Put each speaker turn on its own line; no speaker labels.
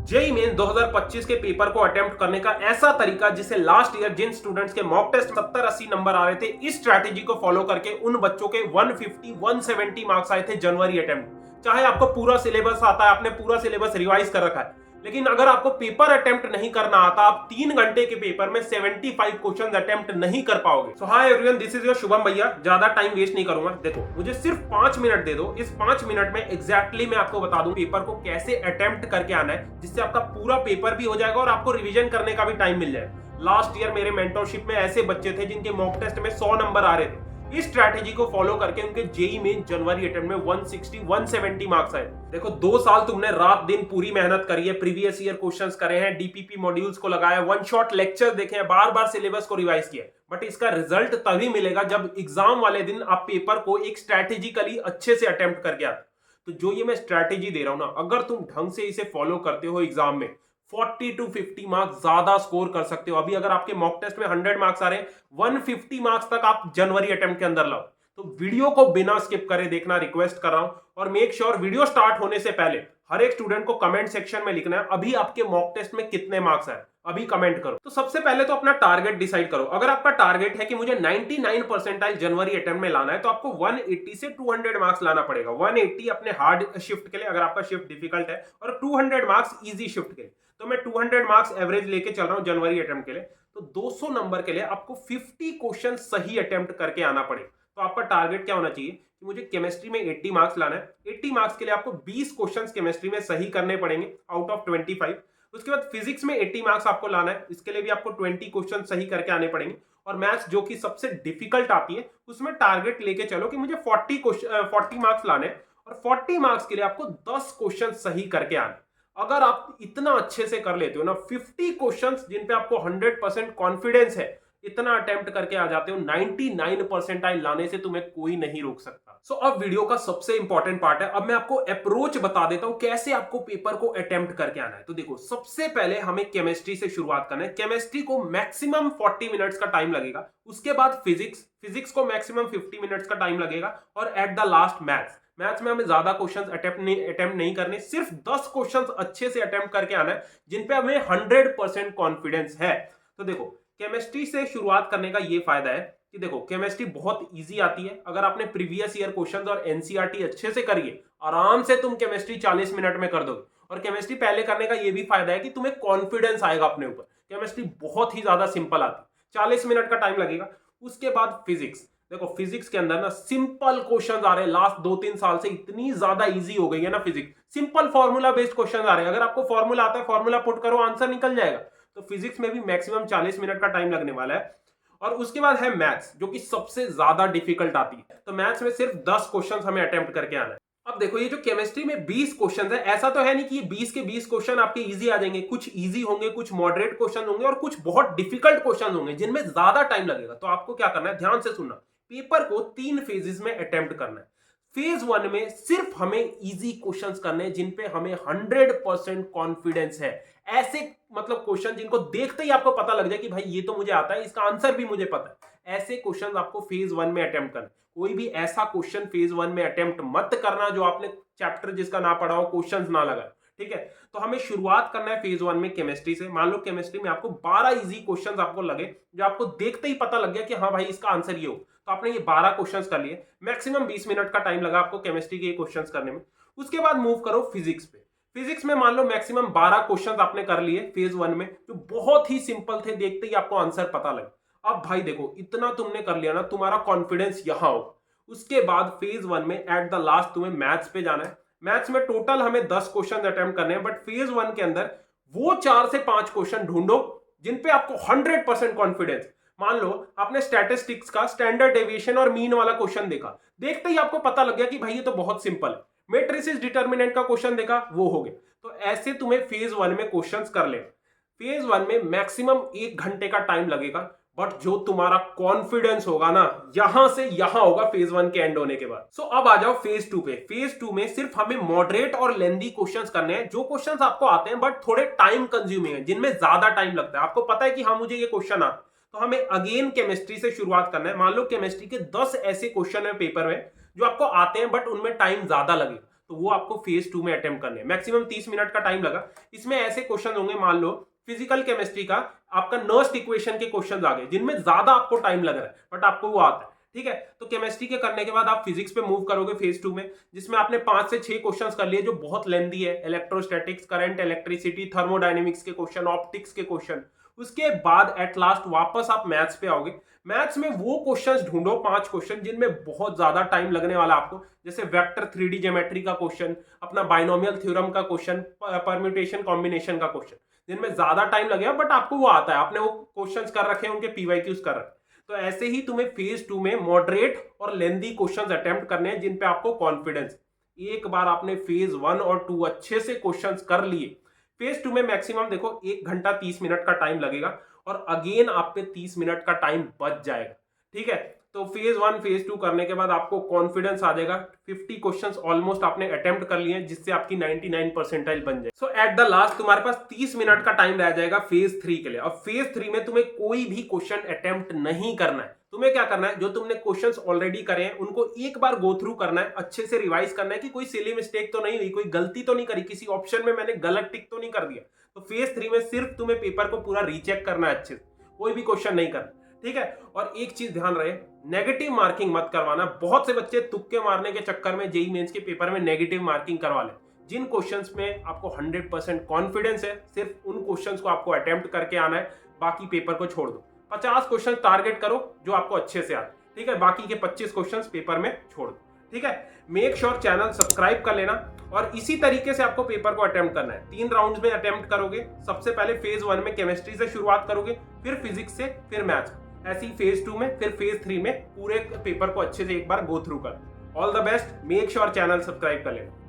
JEE main 2025 के paper को attempt करने का ऐसा तरीका जिससे लास्ट ईयर जिन स्टूडेंट्स के मॉक टेस्ट 70-80 नंबर आ रहे थे, इस स्ट्रैटेजी को फॉलो करके उन बच्चों के 150-170 मार्क्स आए थे जनवरी अटेम्प्ट। चाहे आपको पूरा सिलेबस आता है, आपने पूरा सिलेबस रिवाइज कर रखा है, लेकिन अगर आपको पेपर अटेम्प्ट नहीं करना आता, आप 3 घंटे के पेपर में 75 क्वेश्चंस अटेम्प्ट नहीं कर पाओगे। So hi everyone, this is your Shubham भैया। ज्यादा टाइम वेस्ट नहीं करूंगा। देखो, मुझे सिर्फ 5 मिनट दे दो। इस 5 मिनट में एग्जैक्टली मैं आपको बता दूं पेपर को कैसे अटेम्प्ट करके आना है, जिससे आपका पूरा पेपर भी हो जाएगा और आपको रिवीजन करने का भी टाइम मिल जाएगा। लास्ट ईयर मेरे मेंटरशिप में ऐसे बच्चे थे जिनके मॉक टेस्ट में 100 नंबर आ रहे थे। इस स्ट्रैटेजी को फॉलो करके उनके जेईई में जनवरी अटेम्प्ट में 160-170 मार्क्स आए। देखो, 2 साल तुमने रात दिन पूरी मेहनत करी है, प्रीवियस ईयर क्वेश्चंस करे हैं, डीपीपी मॉड्यूल्स को लगाया, वन शॉट लेक्चर देखे हैं, बार बार सिलेबस को रिवाइज किया, बट इसका रिजल्ट तभी मिलेगा जब एग्जाम वाले दिन आप पेपर को एक स्ट्रैटेजिकली अच्छे से अटेम्प्ट करके आते। तो जो ये मैं स्ट्रैटेजी दे रहा हूं ना, अगर तुम ढंग से इसे फॉलो करते हो, एग्जाम में 40-50 मार्क्स ज्यादा स्कोर कर सकते हो। अभी अगर आपके मॉक टेस्ट में 100 मार्क्स आ रहे हैं, 150 मार्क्स तक आप जनवरी अटेम्प्ट के अंदर लाओ। तो वीडियो को बिना स्किप करे देखना रिक्वेस्ट कर रहा हूं, और मेक श्योर वीडियो स्टार्ट होने से पहले हर एक स्टूडेंट को कमेंट सेक्शन में लिखना है अभी आपके मॉक टेस्ट में कितने मार्क्स आए, अभी कमेंट करो। तो सबसे पहले तो अपना टारगेट डिसाइड करो। अगर आपका टारगेट है कि मुझे 99 परसेंटाइल जनवरी अटेम्प्ट में लाना है, तो आपको 180 से 200 मार्क्स लाना पड़ेगा। 180 अपने हार्ड शिफ्ट के लिए, अगर आपका शिफ्ट डिफिकल्ट है, और 200 मार्क्स इजी शिफ्ट के लिए। तो मैं 200 मार्क्स एवरेज लेके चल रहा हूं जनवरी अटेम्प्ट के लिए। तो 200 नंबर के लिए आपको 50 क्वेश्चन सही अटेम्प्ट करके आना पड़ेगा। तो आपका टारगेट क्या होना चाहिए कि मुझे केमिस्ट्री में 80 मार्क्स लाना है। 80 मार्क्स के लिए आपको 20 क्वेश्चंस केमिस्ट्री में सही करने पड़ेंगे आउट ऑफ 25। उसके बाद फिजिक्स में 80 मार्क्स आपको लाना है, इसके लिए भी आपको 20 क्वेश्चन सही करके आने पड़ेंगे। और मैथ्स जो कि सबसे डिफिकल्ट आती है, उसमें टारगेट लेके चलो कि मुझे 40 मार्क्स लाने हैं, और 40 मार्क्स के लिए आपको 10 क्वेश्चन सही करके आने। अगर आप इतना अच्छे से कर लेते हो ना, 50 क्वेश्चंस जिन पे आपको 100% कॉन्फिडेंस है, इतना अटेम्प्ट करके आ जाते हो, 99 परसेंटाइल लाने से तुम्हें कोई नहीं रोक सकता। सो अब वीडियो का सबसे इंपॉर्टेंट पार्ट है। अब मैं आपको अप्रोच बता देता हूं कैसे आपको पेपर को अटेम्प्ट करके आना है। तो देखो, सबसे पहले हमें केमिस्ट्री से शुरुआत करना है। केमिस्ट्री को मैक्सिमम 40 मिनट्स का टाइम लगेगा। उसके बाद फिजिक्स को मैक्सिमम 50 मिनट्स का टाइम लगेगा, और एट द लास्ट मैथ्स में हमें ज्यादा क्वेश्चंस अटेम्प्ट नहीं करने, सिर्फ 10 क्वेश्चंस अच्छे से अटेम्प्ट करके आना है जिन पे हमें 100% कॉन्फिडेंस है। तो देखो, केमिस्ट्री से शुरुआत करने का ये फायदा है कि देखो, केमिस्ट्री बहुत इजी आती है। अगर आपने प्रीवियस ईयर क्वेश्चंस और एनसीईआरटी अच्छे से करिए, आराम से तुम केमिस्ट्री 40 मिनट में कर दोगे। और केमिस्ट्री पहले करने का ये भी फायदा है कि तुम्हें कॉन्फिडेंस आएगा अपने ऊपर। केमिस्ट्री बहुत ही ज्यादा सिंपल आती है, 40 मिनट का टाइम लगेगा। उसके बाद फिजिक्स। देखो, फिजिक्स के अंदर ना सिंपल क्वेश्चंस आ रहे हैं। लास्ट 2-3 साल से इतनी ज्यादा इजी हो गई है ना physics. Simple formula based question आ रहे हैं। अगर आपको फॉर्मूला आता है, फॉर्मूला पुट करो, आंसर निकल जाएगा। तो फिजिक्स में भी मैक्सिमम 40 मिनट का टाइम लगने वाला है। और उसके बाद है मैथ्स, जो कि सबसे ज्यादा डिफिकल्ट आती है। तो मैथ्स में सिर्फ 10 क्वेश्चन हमें अटेम्प्ट करके आना है। अब देखो, ये जो केमिस्ट्री में 20 क्वेश्चन है, ऐसा तो है नहीं कि ये 20 के 20 क्वेश्चन आपके इजी आ जाएंगे। कुछ इजी होंगे, कुछ मॉडरेट क्वेश्चन होंगे, और कुछ बहुत डिफिकल्ट क्वेश्चन होंगे जिनमें ज्यादा टाइम लगेगा। तो आपको क्या करना है, ध्यान से सुनना। पेपर को 3 फेजेस में अटेम्प्ट करना है। फेज 1 में सिर्फ हमें इजी क्वेश्चंस करने हैं जिन पे हमें 100% कॉन्फिडेंस है। ऐसे मतलब क्वेश्चन जिनको देखते ही आपको पता लग जाए कि भाई ये तो मुझे आता है, इसका आंसर भी मुझे पता है। ऐसे क्वेश्चन आपको फेज 1 में अटेम्प्ट करना। कोई भी ऐसा क्वेश्चन फेज 1 में अटेम्प्ट मत करना जो आपने चैप्टर जिसका ना पढ़ा हो, क्वेश्चंस ना लगाए, ठीक है। तो हमें शुरुआत करना है फेज 1 में केमिस्ट्री से। मान लो केमिस्ट्री में आपको 12 इजी क्वेश्चंस आपको लगे, जो आपको देखते ही पता लग गया कि हाँ भाई इसका आंसर ये हो। तो आपने ये 12 क्वेश्चंस कर लिए। मैक्सिमम 20 मिनट का टाइम लगा आपको केमिस्ट्री के क्वेश्चंस करने में। उसके बाद मूव करो फिजिक्स पे। फिजिक्स में मान लो मैक्सिमम 12 क्वेश्चंस आपने कर लिए फेज 1 में, जो बहुत ही सिंपल थे, देखते ही आपको आंसर पता लगे। अब भाई देखो, इतना तुमने कर लिया ना, तुम्हारा कॉन्फिडेंस यहां हो। उसके बाद फेज 1 में एट द लास्ट तुम्हें मैथ्स पे जाना है। मैथ्स में टोटल हमें 10 क्वेश्चन अटेम्प्ट करने हैं, बट फेज 1 के अंदर वो 4 से 5 क्वेश्चन ढूंढो जिन पे आपको 100% कॉन्फिडेंस। मान लो आपने स्टैटिस्टिक्स का स्टैंडर्ड डेविएशन और मीन वाला क्वेश्चन देखा, देखते ही आपको पता लग गया कि भाई ये तो बहुत सिंपल है। मेट्रिसेस डिटर्मिनेंट का क्वेश्चन देखा, वो हो गया। तो ऐसे तुम्हें फेज 1 में क्वेश्चंस कर ले। फेज 1 में मैक्सिमम 1 घंटे का टाइम लगेगा, बट जो तुम्हारा कॉन्फिडेंस होगा ना, यहां से यहां होगा फेज 1 के एंड होने के बाद। सो अब आ जाओ फेज 2 पे। फेज 2 में सिर्फ हमें मॉडरेट और लेंदी क्वेश्चंस करने हैं, जो क्वेश्चंस आपको आते हैं बट थोड़े टाइम कंज्यूमिंग है, जिनमें ज्यादा टाइम लगता है। आपको पता है कि हाँ मुझे ये क्वेश्चन आता, तो हमें अगेन केमिस्ट्री से शुरुआत करना है। मान लो केमिस्ट्री के 10 ऐसे क्वेश्चन है पेपर में जो आपको आते हैं बट उनमें टाइम ज्यादा लगेगा। तो वो आपको फेज 2 में अटेम्प्ट करने हैं। मैक्सिमम 30 मिनट का टाइम लगा। इसमें ऐसे क्वेश्चन होंगे, मान लो फिजिकल केमिस्ट्री का आपका नर्स्ट इक्वेशन के क्वेश्चन आ गए जिनमें ज्यादा आपको टाइम लग रहा है बट आपको वो आता है, ठीक है। तो केमिस्ट्री के करने के बाद आप फिजिक्स पे मूव करोगे फेज 2 में, जिसमें आपने 5 से 6 क्वेश्चंस कर लिए जो बहुत लेंथी है, इलेक्ट्रोस्टैटिक्स, करंट, इलेक्ट्रिसिटी, थर्मोडायनेमिक्स के क्वेश्चन, ऑप्टिक्स के क्वेश्चन। उसके बाद एट लास्ट वापस आप मैथ्स पे आओगे। मैथ्स में वो क्वेश्चंस ढूंढो, 5 क्वेश्चन जिनमें बहुत ज्यादा टाइम लगने वाला आपको, जैसे वेक्टर 3D ज्योमेट्री का क्वेश्चन, अपना बाइनोमियल थ्योरम का क्वेश्चन, परम्यूटेशन कॉम्बिनेशन का क्वेश्चन, जिनमें ज्यादा टाइम लगेगा बट आपको वो आता है, आपने वो क्वेश्चंस कर रखे हैं, उनके पीवाईक्यूज कर रखे हैं। तो ऐसे ही तुम्हें फेज 2 में मॉडरेट और लेंदी क्वेश्चंस अटेम्प्ट करने हैं जिन पे आपको कॉन्फिडेंस। एक बार आपने फेज 1 और 2 अच्छे से क्वेश्चंस कर लिए, फेज 2 में मैक्सिमम देखो 1 घंटा 30 मिनट का टाइम लगेगा और अगेन आप पे 30 मिनट का टाइम बच जाएगा, ठीक है। तो फेज 1 फेज 2 करने के बाद आपको कॉन्फिडेंस आ जाएगा, 50 क्वेश्चंस ऑलमोस्ट आपने अटेम्प्ट कर लिए हैं जिससे आपकी 99 परसेंटाइल बन जाए। सो एट द लास्ट तुम्हारे पास 30 मिनट का टाइम रह जाएगा फेज 3 के लिए। अब फेज 3 में तुम्हें कोई भी क्वेश्चन अटेम्प्ट नहीं करना है। तुम्हें क्या करना है, जो तुमने क्वेश्चंस ऑलरेडी करे हैं उनको एक बार गो थ्रू करना है, अच्छे से रिवाइज करना है कि कोई सिली मिस्टेक तो नहीं हुई, कोई गलती तो नहीं करी, किसी ऑप्शन में मैंने गलत टिक तो नहीं कर दिया। तो फेज 3 में सिर्फ तुम्हें पेपर को पूरा रीचेक करना है, अच्छे से कोई भी क्वेश्चन नहीं करना, ठीक है। और एक चीज ध्यान रहे, नेगेटिव मार्किंग मत करवाना। बहुत से बच्चे तुक्के मारने के चक्कर में जेईई मेंस के पेपर में नेगेटिव मार्किंग करवा ले। जिन क्वेश्चंस में आपको 100% कॉन्फिडेंस है, सिर्फ उन क्वेश्चंस को आपको अटेम्प्ट करके आना है, बाकी पेपर को छोड़ दो। 50 क्वेश्चन टारगेट करो जो आपको अच्छे से आते, ठीक है। बाकी के 25 क्वेश्चन पेपर में छोड़ दो, ठीक है। मेक श्योर चैनल सब्सक्राइब कर लेना और इसी तरीके से आपको पेपर को अटेम्प्ट करना है। 3 राउंड्स में अटेम्प्ट करोगे। सबसे पहले फेज 1 में केमिस्ट्री से शुरुआत करोगे, फिर फिजिक्स से, फिर मैथ्स, ऐसी फेज 2 में, फिर फेज 3 में पूरे पेपर को अच्छे से एक बार गो थ्रू कर। All the best, make sure channel subscribe कर लेना।